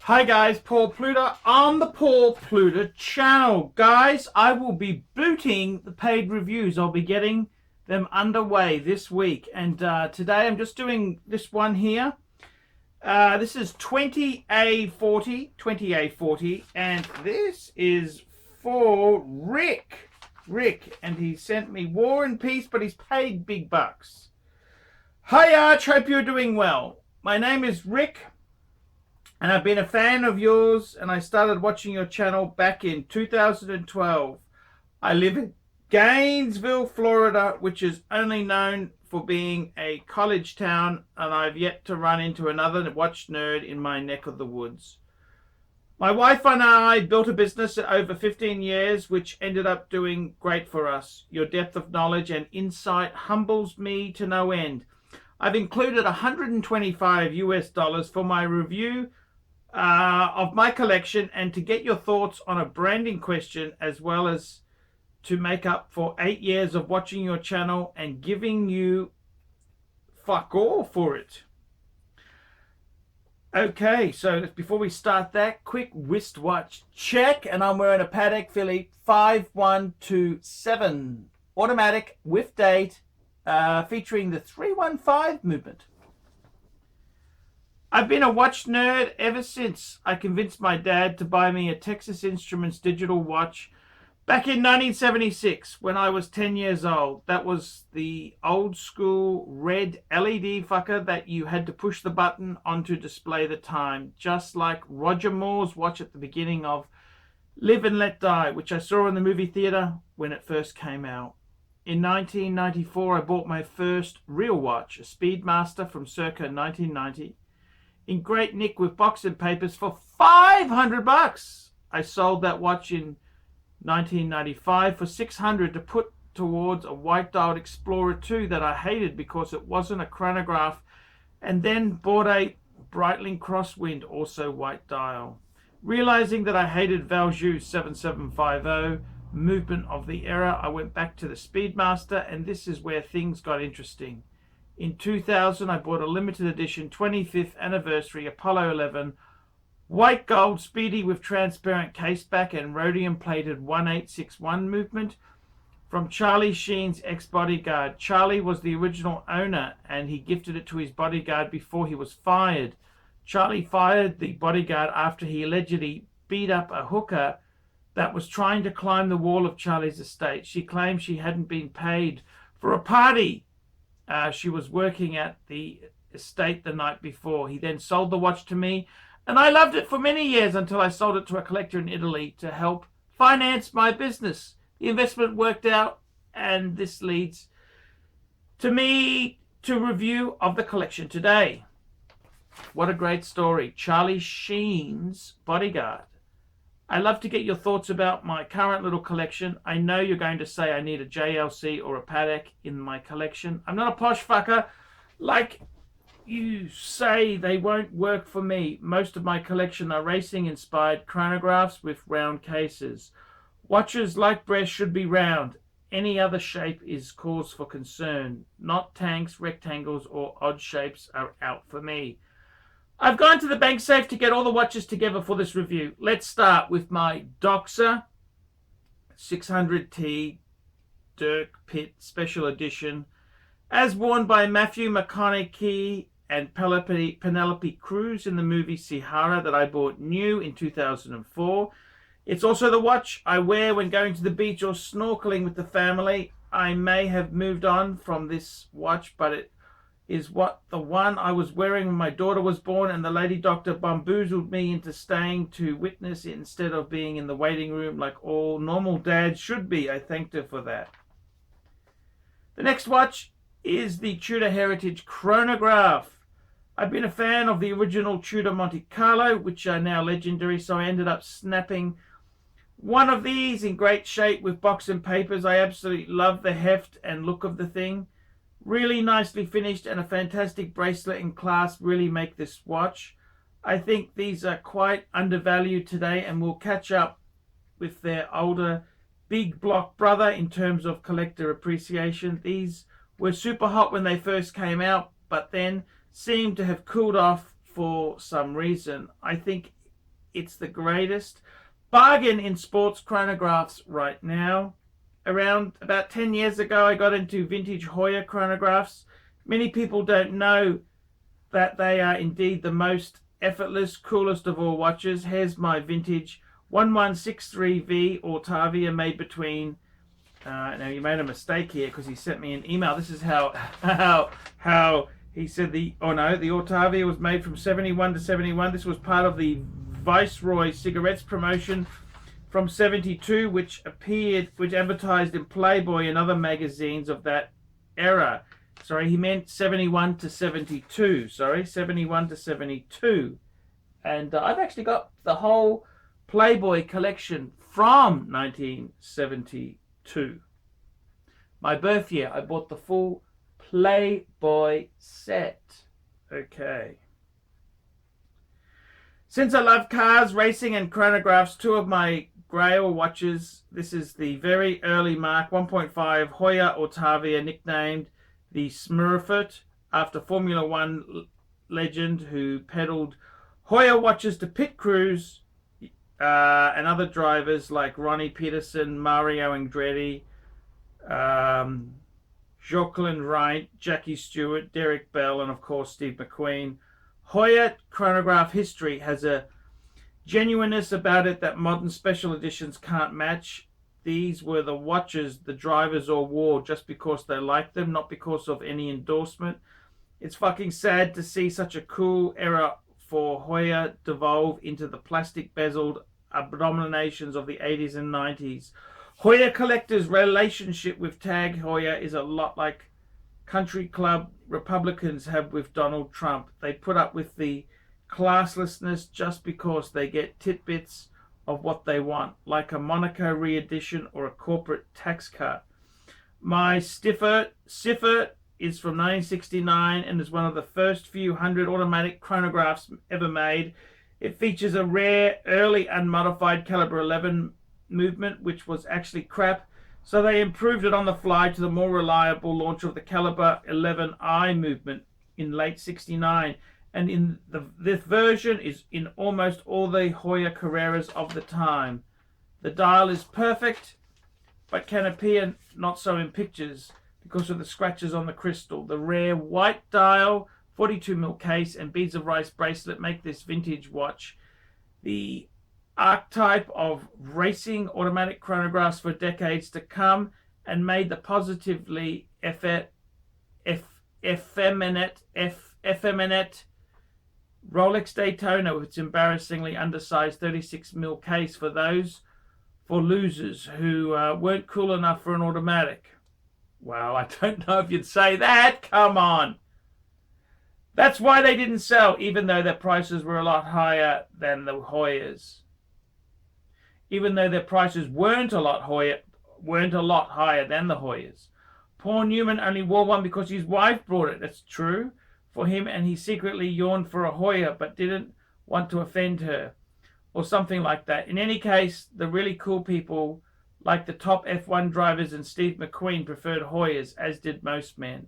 Hi guys, Paul Pluta on the Paul Pluta channel. Guys, I will be booting the paid reviews. I'll be getting them underway this week. And today I'm just doing this one here. This is 20A40, and this is for Rick. And he sent me War and Peace, but he's paid big bucks. Hi Arch, hope you're doing well. My name is Rick, and I've been a fan of yours, and I started watching your channel back in 2012. I live in Gainesville, Florida, which is only known for being a college town, and I've yet to run into another watch nerd in my neck of the woods. My wife and I built a business over 15 years, which ended up doing great for us. Your depth of knowledge and insight humbles me to no end. I've included $125 US for my review of my collection, and to get your thoughts on a branding question, as well as to make up for 8 years of watching your channel and giving you fuck all for it. Okay, so before we start that, quick wristwatch check, and I'm wearing a Patek Philippe 5127 automatic with date, featuring the 315 movement. I've been a watch nerd ever since I convinced my dad to buy me a Texas Instruments digital watch back in 1976 when I was 10 years old. That was the old school red LED fucker that you had to push the button on to display the time, just like Roger Moore's watch at the beginning of Live and Let Die, which I saw in the movie theater when it first came out. In 1994, I bought my first real watch, a Speedmaster from circa 1990. In great nick with box and papers for 500 bucks. I sold that watch in 1995 for 600 to put towards a white dialed Explorer 2 that I hated because it wasn't a chronograph, and then bought a Breitling Crosswind, also white dial. Realizing that I hated Valjoux 7750 movement of the era, I went back to the Speedmaster, and this is where things got interesting. In 2000, I bought a limited edition 25th anniversary Apollo 11 white gold Speedy with transparent caseback and rhodium plated 1861 movement from Charlie Sheen's ex-bodyguard. Charlie was the original owner, and he gifted it to his bodyguard before he was fired. Charlie fired the bodyguard after he allegedly beat up a hooker that was trying to climb the wall of Charlie's estate. She claimed she hadn't been paid for a party she was working at the estate the night before. He then sold the watch to me, and I loved it for many years until I sold it to a collector in Italy to help finance my business. The investment worked out, and this leads to me to review of the collection today. What a great story. Charlie Sheen's bodyguard. I love to get your thoughts about my current little collection. I know you're going to say I need a JLC or a Patek in my collection. I'm not a posh fucker like you say. They won't work for me. Most of my collection are racing inspired chronographs with round cases. Watches like breasts should be round. Any other shape is cause for concern. Not tanks, rectangles, or odd shapes are out for me. I've gone to the bank safe to get all the watches together for this review. Let's start with my Doxa 600T Dirk Pitt Special Edition, as worn by Matthew McConaughey and Penelope Cruz in the movie Sihara, that I bought new in 2004. It's also the watch I wear when going to the beach or snorkeling with the family. I may have moved on from this watch, but it is the one I was wearing when my daughter was born, and the lady doctor bamboozled me into staying to witness it instead of being in the waiting room like all normal dads should be. I thanked her for that. The next watch is the Tudor Heritage Chronograph. I've been a fan of the original Tudor Monte Carlo, which are now legendary, so I ended up snapping one of these in great shape with box and papers. I absolutely love the heft and look of the thing. Really nicely finished, and a fantastic bracelet and clasp really make this watch. I think these are quite undervalued today, and will catch up with their older big block brother in terms of collector appreciation. These were super hot when they first came out, but then seem to have cooled off for some reason. I think It's the greatest bargain in sports chronographs right now. Around about 10 years ago, I got into vintage Heuer chronographs. Many people don't know that they are indeed the most effortless, coolest of all watches. Here's my vintage 1163V Ortavia made between... now, he made a mistake here because he sent me an email. This is how he said the Ortavia was made from 71 to 71. This was part of the Viceroy cigarettes promotion from 72, which advertised in Playboy and other magazines of that era. Sorry, he meant 71 to 72. Sorry, 71 to 72. And I've actually got the whole Playboy collection from 1972. My birth year, I bought the full Playboy set. Okay. Since I love cars, racing, and chronographs, two of my Grail watches. This is the very early Mark 1.5 Heuer Ortavia, nicknamed the Smurfit, after Formula One legend who peddled Heuer watches to pit crews and other drivers like Ronnie Peterson, Mario Andretti, Jocelyn Wright, Jackie Stewart, Derek Bell, and of course Steve McQueen. Heuer chronograph history has a genuineness about it that modern special editions can't match. These were the watches the drivers all wore just because they liked them, not because of any endorsement. It's fucking sad to see such a cool era for Heuer devolve into the plastic bezeled abominations of the 80s and 90s. Heuer collectors' relationship with Tag Heuer is a lot like country club Republicans have with Donald Trump. They put up with the classlessness just because they get tidbits of what they want, like a Monaco re-edition or a corporate tax cut. My Siffert is from 1969 and is one of the first few 100 automatic chronographs ever made. It features a rare, early unmodified Calibre 11 movement, which was actually crap, so they improved it on the fly to the more reliable launch of the Calibre 11i movement in late 69. And in this version is in almost all the Heuer Carreras of the time. The dial is perfect, but can appear not so in pictures because of the scratches on the crystal. The rare white dial, 42mm case, and beads of rice bracelet make this vintage watch the archetype of racing automatic chronographs for decades to come, and made the positively effeminate Rolex Daytona with its embarrassingly undersized 36mm case for losers who weren't cool enough for an automatic. Well, I don't know if you'd say that. Come on. That's why they didn't sell, even though their prices were a lot higher than the Heuer's. Even though their prices weren't a lot higher than the Heuer's. Paul Newman only wore one because his wife brought it. That's true for him, and he secretly yawned for a Heuer but didn't want to offend her, or something like that. In any case, the really cool people, like the top F1 drivers and Steve McQueen, preferred Heuer's, as did most men.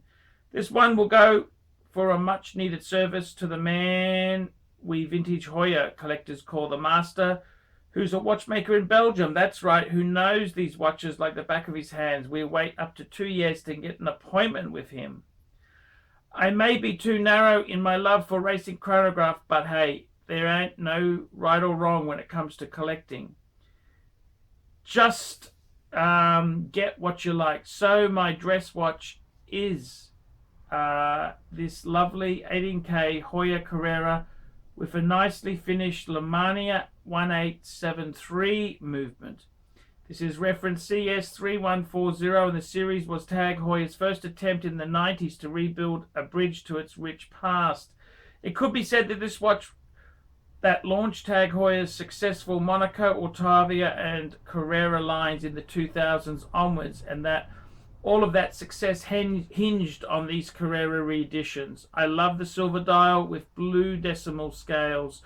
This one will go for a much needed service to the man we vintage Heuer collectors call the Master, who's a watchmaker in Belgium. That's right, who knows these watches like the back of his hands. We wait up to 2 years to get an appointment with him. I may be too narrow in my love for racing chronograph, but hey, there ain't no right or wrong when it comes to collecting. Just get what you like. So my dress watch is this lovely 18K Heuer Carrera with a nicely finished OMMANEY 1873 movement. This is reference CS3140, and the series was Tag Heuer's first attempt in the 90s to rebuild a bridge to its rich past. It could be said that this watch that launched Tag Heuer's successful Monaco, Ortavia, and Carrera lines in the 2000s onwards, and that all of that success hinged on these Carrera reeditions. I love the silver dial with blue decimal scales.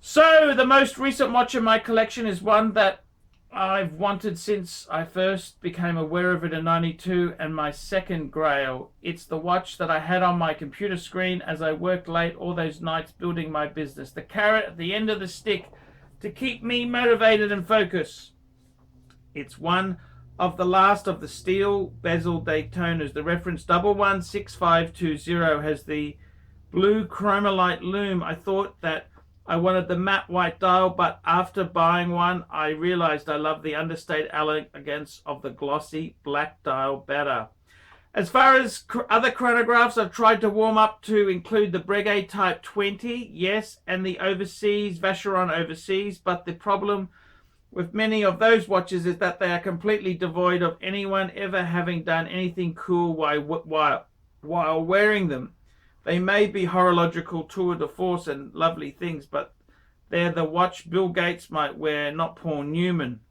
So the most recent watch in my collection is one that I've wanted since I first became aware of it in 92, and my second grail. It's the watch that I had on my computer screen as I worked late all those nights building my business. The carrot at the end of the stick to keep me motivated and focused. It's one of the last of the steel bezel Daytonas. The reference 116520 has the blue chromolite lume. I thought that I wanted the matte white dial, but after buying one, I realized I love the understated elegance of the glossy black dial better. As far as other chronographs, I've tried to warm up to include the Breguet Type 20, yes, and the Overseas, Vacheron Overseas, but the problem with many of those watches is that they are completely devoid of anyone ever having done anything cool while wearing them. They may be horological tour de force and lovely things, but they're the watch Bill Gates might wear, not Paul Newman.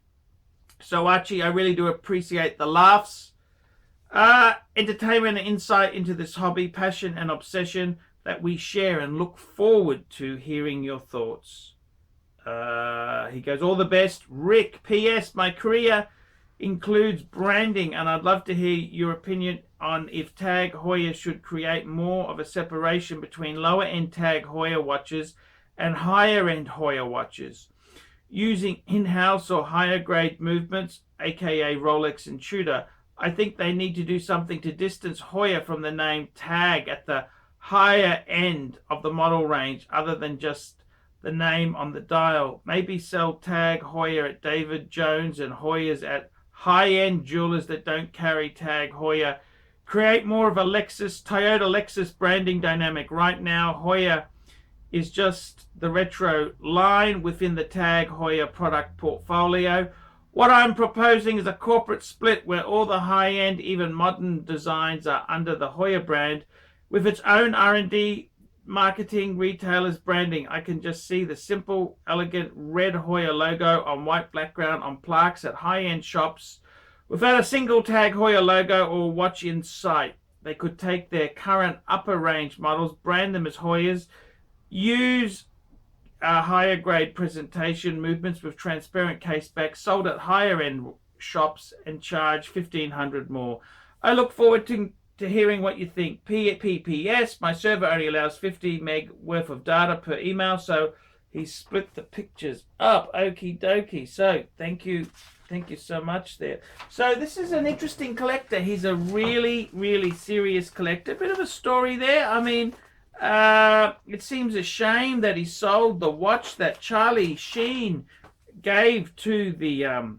So Archie, I really do appreciate the laughs, entertainment and insight into this hobby, passion and obsession that we share, and look forward to hearing your thoughts. He goes, all the best, Rick. P.S. My career includes branding, and I'd love to hear your opinion on if Tag Heuer should create more of a separation between lower-end Tag Heuer watches and higher-end Heuer watches, using in-house or higher-grade movements, aka Rolex and Tudor. I think they need to do something to distance Heuer from the name Tag at the higher end of the model range, other than just the name on the dial. Maybe sell Tag Heuer at David Jones and Heuer's at high-end jewelers that don't carry Tag Heuer. Create more of a Toyota Lexus branding dynamic. Right now, Heuer is just the retro line within the Tag Heuer product portfolio. What I'm proposing is a corporate split where all the high-end, even modern designs are under the Heuer brand with its own R&D, marketing, retailers, branding. I can just see the simple, elegant red Heuer logo on white background on plaques at high-end shops without a single Tag Heuer logo or watch in sight. They could take their current upper range models, brand them as Heuer's, use higher grade presentation movements with transparent case backs, sold at higher end shops, and charge $1,500 more. I look forward to hearing what you think. PPS, my server only allows 50 meg worth of data per email, so he split the pictures up. Okie dokie. So thank you so much there. So this is an interesting collector. He's a really serious collector. Bit of a story there. I mean, it seems a shame that he sold the watch that Charlie Sheen gave to the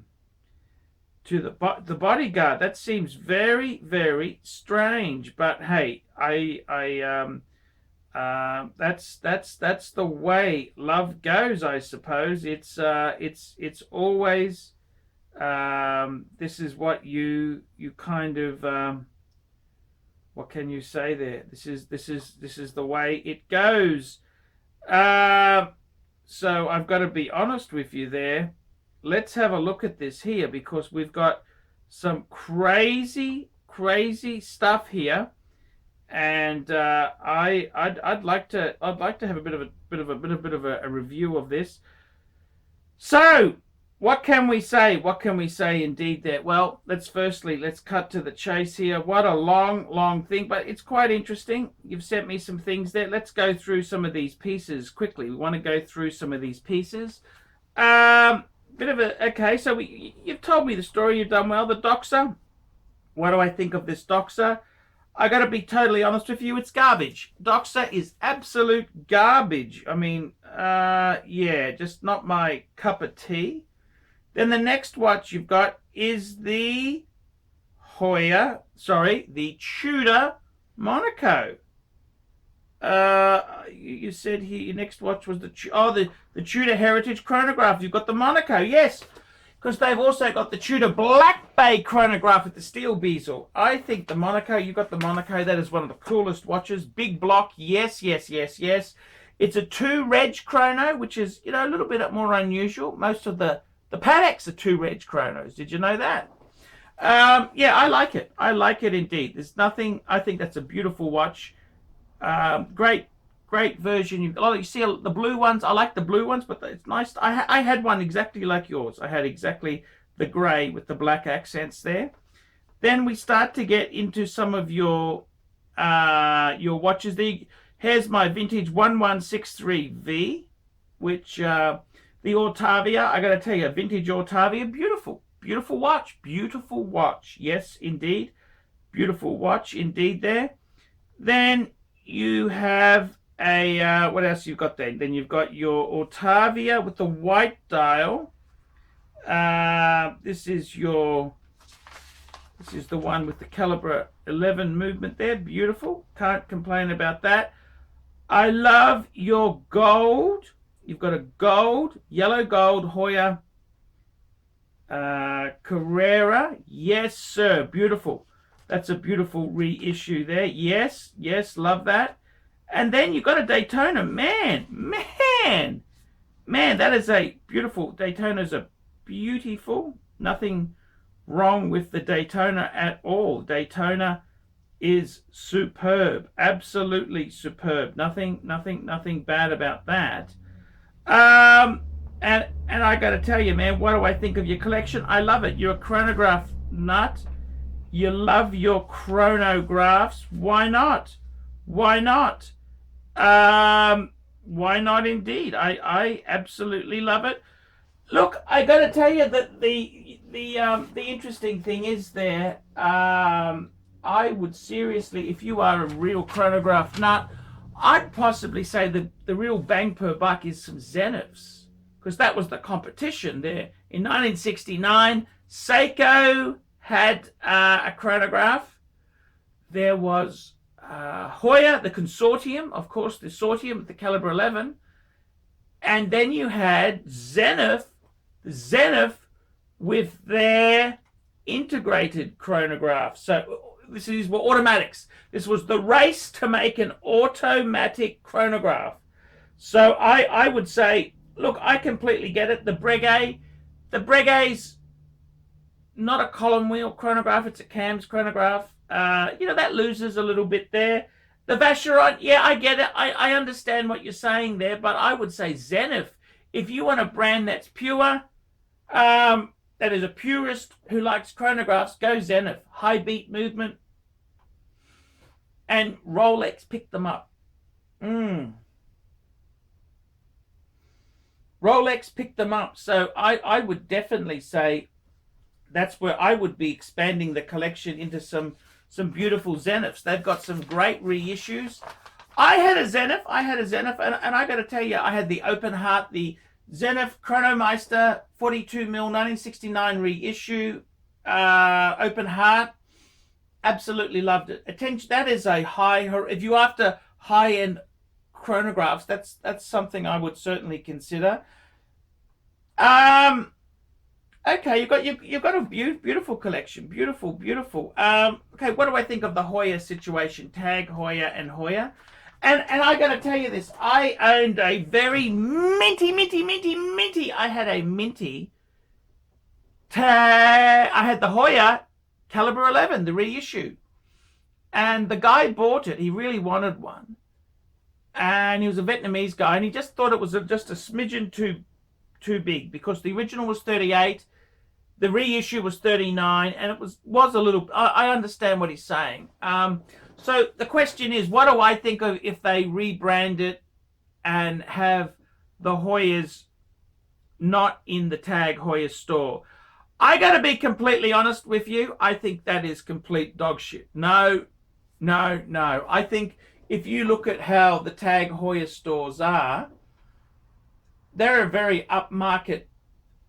bodyguard. That seems very strange. But hey, that's the way love goes, I suppose. It's always this is what you kind of what can you say there? This is the way it goes. So I've got to be honest with you there. Let's have a look at this here, because we've got some crazy stuff here, and I'd like to have a bit of a review of this. So what can we say? What can we say indeed there? Well, let's cut to the chase here. What a long thing, but it's quite interesting. You've sent me some things there. Let's go through some of these pieces quickly. We want to go through some of these pieces. Okay, so you've told me the story. You've done well. The Doxer. What do I think of this Doxer? I got to be totally honest with you. It's garbage. Doxer is absolute garbage. I mean, yeah, just not my cup of tea. Then the next watch you've got is the the Tudor Monaco. You said here your next watch was the Tudor Heritage Chronograph. You've got the Monaco, yes, because they've also got the Tudor Black Bay Chronograph with the steel bezel. I think the Monaco, you've got the Monaco, that is one of the coolest watches. Big block, yes. It's a 2 reg chrono, which is, a little bit more unusual. Most of the Pateks are 2 reg chronos. Did you know that? Yeah, I like it. I like it indeed. There's nothing. I think that's a beautiful watch. Great version. You see the blue ones. I like the blue ones, but it's nice. I had one exactly like yours. I had exactly the grey with the black accents there. Then we start to get into some of your watches. Here's my vintage 1163V, which The Ortavia, I got to tell you, vintage Ortavia, beautiful, beautiful watch, beautiful watch. Yes, indeed, beautiful watch indeed. Then you have a what else you've got there? Then you've got your Ortavia with the white dial. This is the one with the Calibre 11 movement there. Beautiful. Can't complain about that. I love your gold. You've got a gold, yellow gold Heuer Carrera. Yes, sir. Beautiful. That's a beautiful reissue there. Yes, yes, love that. And then you've got a Daytona. Man, that is a beautiful. Daytonas are beautiful. Nothing wrong with the Daytona at all. Daytona is superb. Absolutely superb. Nothing bad about that. And I got to tell you, man, what do I think of your collection? I love it. You're a chronograph nut. You love your chronographs. Why not? Why not? Why not indeed? I absolutely love it. Look, I got to tell you that the interesting thing is there. I would seriously, if you are a real chronograph nut, I'd possibly say the real bang per buck is some Zeniths, because that was the competition there in 1969. Seiko had a chronograph. There was Heuer, the consortium, of course, the consortium with the Calibre 11, and then you had Zenith with their integrated chronograph. So these were automatics. This was the race to make an automatic chronograph. So I would say, look, I completely get it. The Breguet's not a column wheel chronograph, it's a cams chronograph. That loses a little bit there. The Vacheron, yeah, I get it. I understand what you're saying there, but I would say Zenith. If you want a brand that's pure, that is a purist who likes chronographs, go Zenith. High beat movement. And Rolex picked them up. Rolex picked them up. So I would definitely say that's where I would be expanding the collection into some beautiful Zeniths. They've got some great reissues. I had a Zenith, and I got to tell you, I had the Open Heart, the Zenith Chronomeister 42mm 1969 reissue, Open Heart. Absolutely loved it. Attention, that is a if you're after high-end chronographs, that's something I would certainly consider. Okay, you've got a beautiful collection. Beautiful. Okay, what do I think of the Heuer situation? Tag Heuer and Heuer. And I got to tell you this. I owned a very minty. I had a minty tag. I had the Heuer Calibre 11, the reissue. And the guy bought it. He really wanted one. And he was a Vietnamese guy. And he just thought it was just a smidgen too big, because the original was 38. The reissue was 39, and it was a little. I understand what he's saying. So the question is, what do I think of if they rebrand it and have the Heuers not in the Tag Heuer store? I got to be completely honest with you. I think that is complete dog shit. No. I think if you look at how the Tag Heuer stores are, they're a very upmarket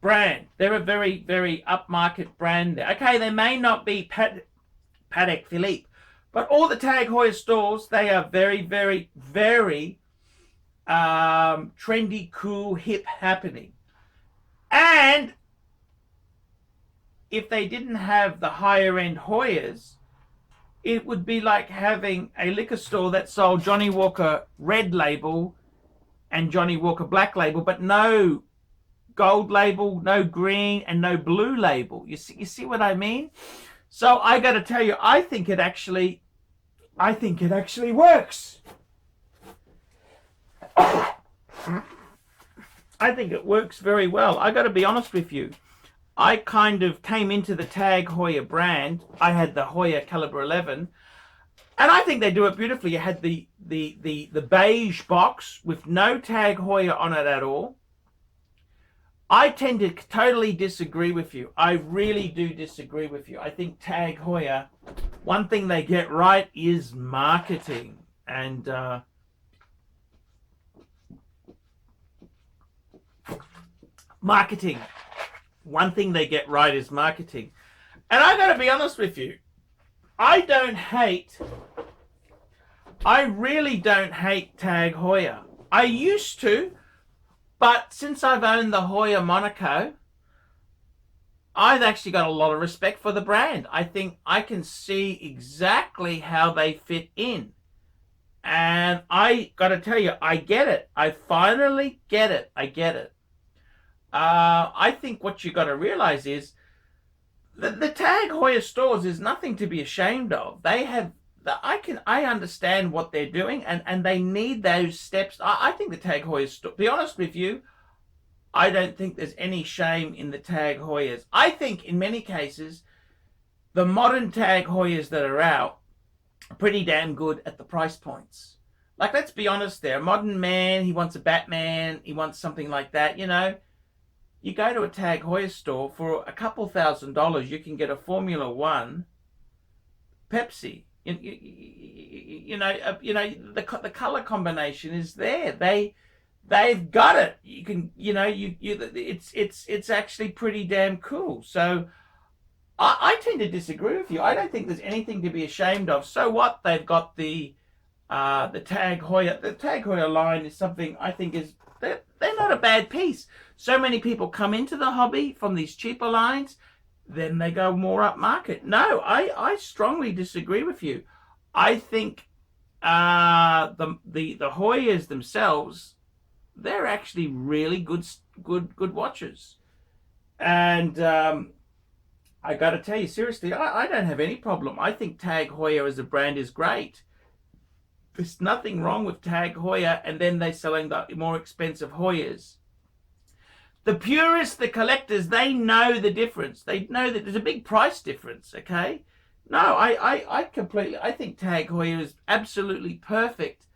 brand. They're a very, very upmarket brand there. Okay, they may not be Patek Philippe, but all the Tag Heuer stores, they are very, very, very trendy, cool, hip happening. And if they didn't have the higher end Heuers, it would be like having a liquor store that sold Johnny Walker Red Label and Johnny Walker Black Label, but no gold label, no green, and no blue label. You see what I mean? So I got to tell you, I think it actually works. I think it works very well. I got to be honest with you. I kind of came into the Tag Heuer brand. I had the Heuer Calibre 11, and I think they do it beautifully. You had the beige box with no Tag Heuer on it at all. I tend to totally disagree with you. I really do disagree with you. I think Tag Heuer, one thing they get right is marketing. And marketing. One thing they get right is marketing. And I got to be honest with you. I really don't hate Tag Heuer. I used to. But since I've owned the Heuer Monaco, I've actually got a lot of respect for the brand. I think I can see exactly how they fit in. And I got to tell you, I get it. I finally get it. I get it. I think what you got to realize is that the Tag Heuer stores is nothing to be ashamed of. They have... I understand what they're doing, and they need those steps. I think the Tag Heuers, to be honest with you, I don't think there's any shame in the Tag Heuers. I think in many cases, the modern Tag Heuers that are out are pretty damn good at the price points. Like, let's be honest there. A modern man, he wants a Batman, he wants something like that, you know. You go to a Tag Heuer store, for a couple $1,000s, you can get a Formula One Pepsi. You know, the color combination is there. They've got it. You can, you know, it's actually pretty damn cool. So I tend to disagree with you. I don't think there's anything to be ashamed of. So what? They've got the Tag Heuer. The Tag Heuer line is something I think is they're not a bad piece. So many people come into the hobby from these cheaper lines. Then they go more upmarket. No, I strongly disagree with you. I think the Heuers themselves, they're actually really good watches. And I got to tell you, seriously, I don't have any problem. I think Tag Heuer as a brand is great. There's nothing wrong with Tag Heuer, and then they're selling the more expensive Heuers. The purists, the collectors, they know the difference. They know that there's a big price difference, okay? No, I think Tag Heuer is absolutely perfect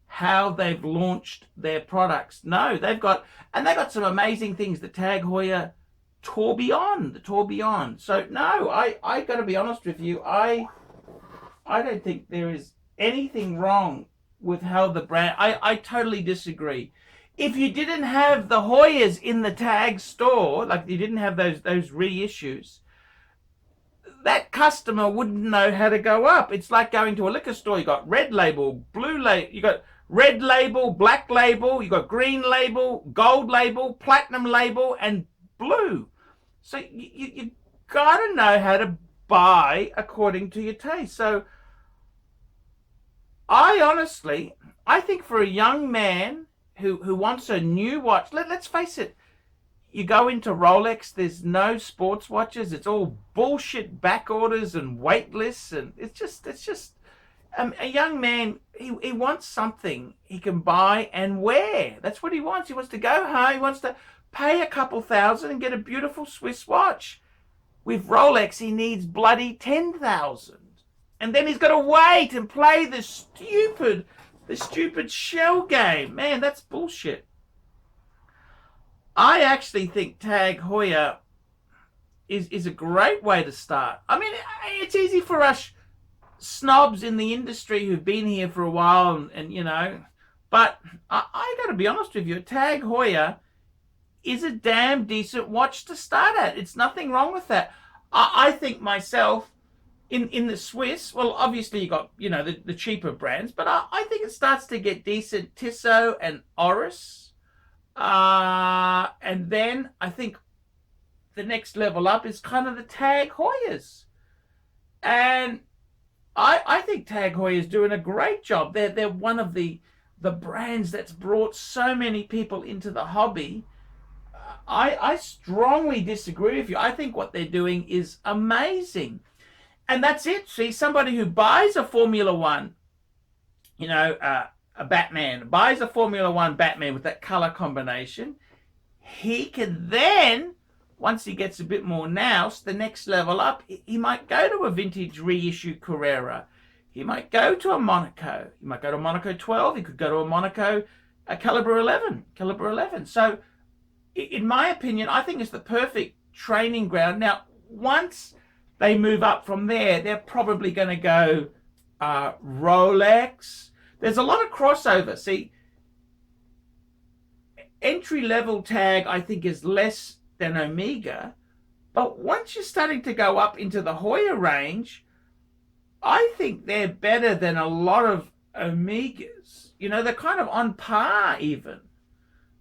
how they've launched their products. No, they've got some amazing things. The Tag Heuer Tourbillon. So no, I got to be honest with you. I don't think there is anything wrong with how the brand... I totally disagree. If you didn't have the Heuers in the Tag store, like you didn't have those reissues, that customer wouldn't know how to go up. It's like going to a liquor store. You got red label, blue label, you got red label, black label, you got green label, gold label, platinum label, and blue. So you got to know how to buy according to your taste. So I think for a young man who wants a new watch, let's face it, you go into Rolex, there's no sports watches. It's all bullshit back orders and wait lists, and it's just a young man, he wants something he can buy and wear. That's what he wants. He wants to go home, he wants to pay a couple $1,000 and get a beautiful Swiss watch. With Rolex, he needs bloody 10,000. And then he's got to wait and play the stupid shell game. Man, that's bullshit. I actually think Tag Heuer is a great way to start. I mean, it's easy for us snobs in the industry who've been here for a while and you know, but I got to be honest with you, Tag Heuer is a damn decent watch to start at. It's nothing wrong with that. I think myself, in the Swiss, well, obviously you got, you know, the cheaper brands, but I think it starts to get decent. Tissot and Oris. And then I think the next level up is kind of the Tag Heuers. And I think Tag Heuer is doing a great job. They're one of the brands that's brought so many people into the hobby. I strongly disagree with you. I think what they're doing is amazing. And that's it. See, somebody who buys a Formula One, you know, a Batman, buys a Formula One Batman with that color combination, he can then, once he gets a bit more nous, the next level up, he might go to a vintage reissue Carrera. He might go to a Monaco. He might go to a Monaco 12. He could go to a Monaco, a Calibre 11. So in my opinion, I think it's the perfect training ground. Now, once they move up from there, they're probably going to go Rolex. There's a lot of crossover. See, entry-level tag, I think, is less than Omega. But once you're starting to go up into the Heuer range, I think they're better than a lot of Omegas. You know, they're kind of on par even.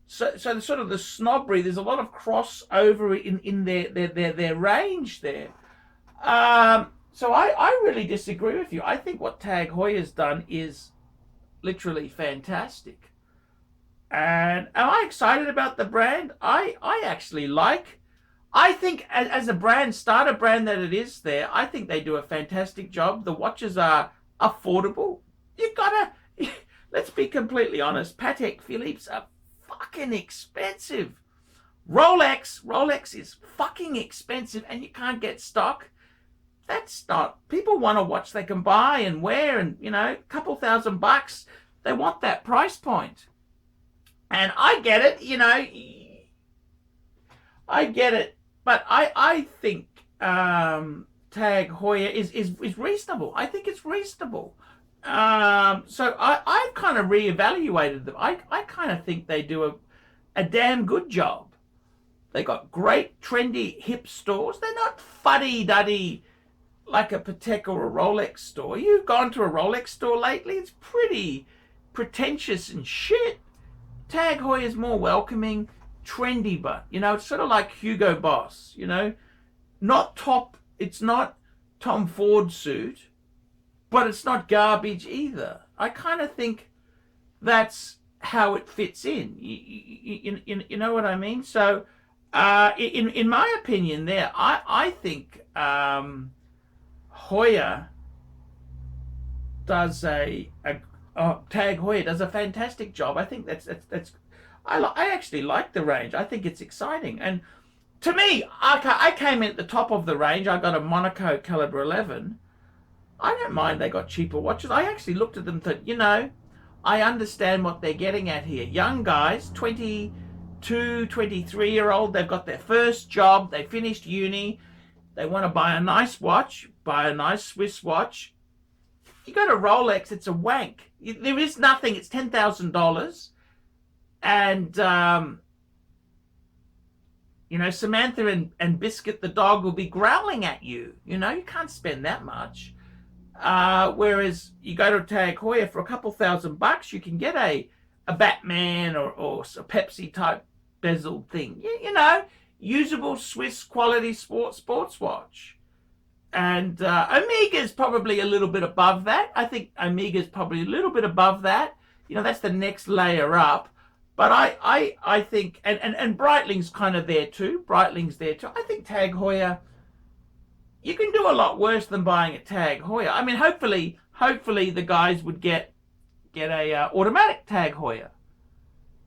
So the sort of the snobbery, there's a lot of crossover in their range there. So I really disagree with you. I think what Tag Heuer's done is literally fantastic. And am I excited about the brand? I actually like. I think as a brand, starter brand that it is there, I think they do a fantastic job. The watches are affordable. You gotta, let's be completely honest, Patek Philippe's are fucking expensive. Rolex is fucking expensive and you can't get stock. That's not, people want a watch they can buy and wear and, you know, a couple $1,000. They want that price point. And I get it, you know, I get it. But I think Tag Heuer is reasonable. I think it's reasonable. So I've kind of reevaluated them. I kind of think they do a damn good job. They got great, trendy, hip stores. They're not fuddy-duddy like a Patek or a Rolex store. You've gone to a Rolex store lately? It's pretty pretentious and shit. Tag Heuer is more welcoming, trendy, but, you know, it's sort of like Hugo Boss, you know, not top, it's not Tom Ford suit, but it's not garbage either. I kind of think that's how it fits in. You know what I mean? So, in my opinion there, I think Heuer does Tag Heuer does a fantastic job. I think that's I actually like the range. I think it's exciting. And to me, I came in at the top of the range. I got a Monaco Calibre 11. I don't mind they got cheaper watches. I actually looked at them and thought, you know, I understand what they're getting at here. Young guys, 22, 23-year-old, they've got their first job. They finished uni. They want to buy a nice watch, buy a nice Swiss watch. You go to Rolex, it's a wank. There is nothing. It's $10,000. And, you know, Samantha and Biscuit the dog will be growling at you. You know, you can't spend that much. Whereas you go to Tag Heuer for a couple $1,000, you can get a Batman or a Pepsi type bezeled thing. You know, usable Swiss quality sports watch. And Omega's probably a little bit above that. I think Omega's probably a little bit above that. You know, that's the next layer up. But I think, and Breitling's kind of there too. Breitling's there too. I think Tag Heuer, you can do a lot worse than buying a Tag Heuer. I mean, hopefully the guys would get a automatic Tag Heuer.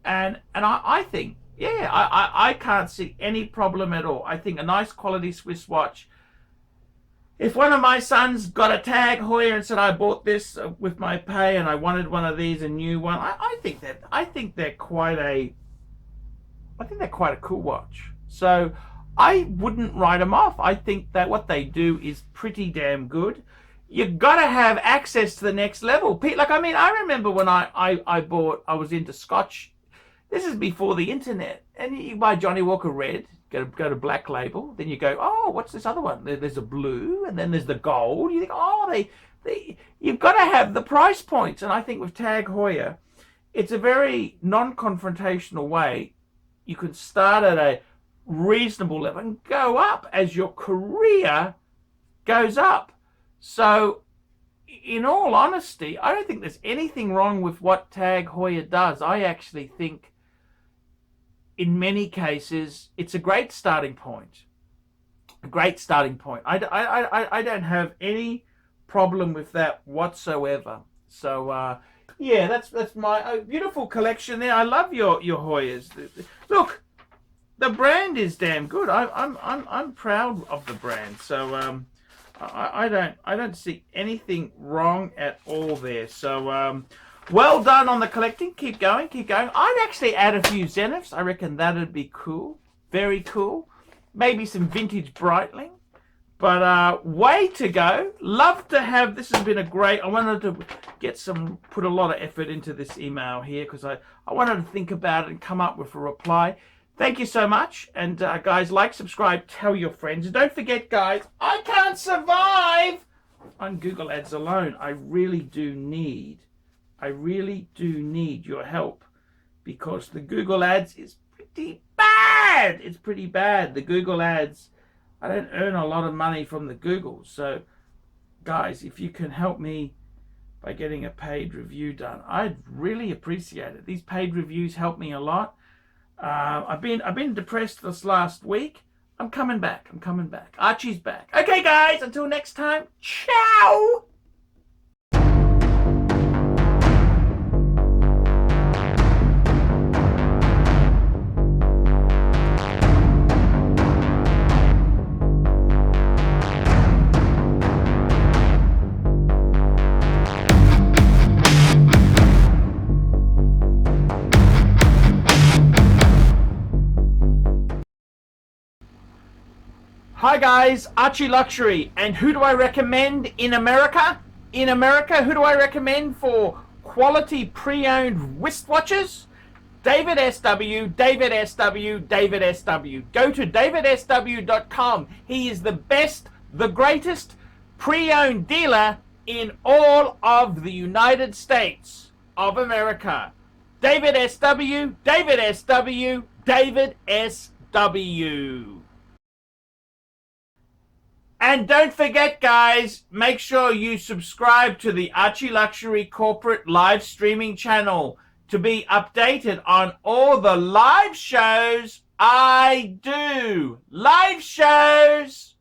And I think, yeah, I can't see any problem at all. I think a nice quality Swiss watch. If one of my sons got a Tag Heuer and said, I bought this with my pay and I wanted one of these, a new one, I think they're quite a cool watch. So I wouldn't write them off. I think that what they do is pretty damn good. You got to have access to the next level. Like, I mean, I remember when I was into Scotch. This is before the internet. And you buy Johnny Walker Red. Go to Black Label, then you go, oh, what's this other one? There's a blue, and then there's the gold. You think, oh, you've got to have the price points. And I think with Tag Heuer, it's a very non-confrontational way. You can start at a reasonable level and go up as your career goes up. So, in all honesty, I don't think there's anything wrong with what Tag Heuer does. I actually think in many cases, it's a great starting point. A great starting point. I don't have any problem with that whatsoever. So, yeah, that's my beautiful collection there. I love your Heuers. Look, the brand is damn good. I'm proud of the brand. So, I don't see anything wrong at all there. So, Well done on the collecting. Keep going, keep going. I'd actually add a few Zeniths. I reckon that'd be cool. Very cool. Maybe some vintage Breitling. But way to go. Love to have, this has been a great, I wanted to put a lot of effort into this email here because I wanted to think about it and come up with a reply. Thank you so much. And guys, like, subscribe, tell your friends. And don't forget, guys, I can't survive on Google Ads alone. I really do need your help because the Google Ads is pretty bad. It's pretty bad. The Google Ads, I don't earn a lot of money from the Google. So guys, if you can help me by getting a paid review done, I'd really appreciate it. These paid reviews help me a lot. I've been depressed this last week. I'm coming back. Archie's back. Okay, guys, until next time, ciao! Hi guys, ArchieLuxury, and who do I recommend in America? In America, who do I recommend for quality pre-owned wristwatches? David SW, David SW, David SW. Go to davidsw.com. He is the best, the greatest pre-owned dealer in all of the United States of America. David SW, David SW, David SW. And don't forget, guys, make sure you subscribe to the ArchieLuxury corporate live streaming channel to be updated on all the live shows I do. Live shows!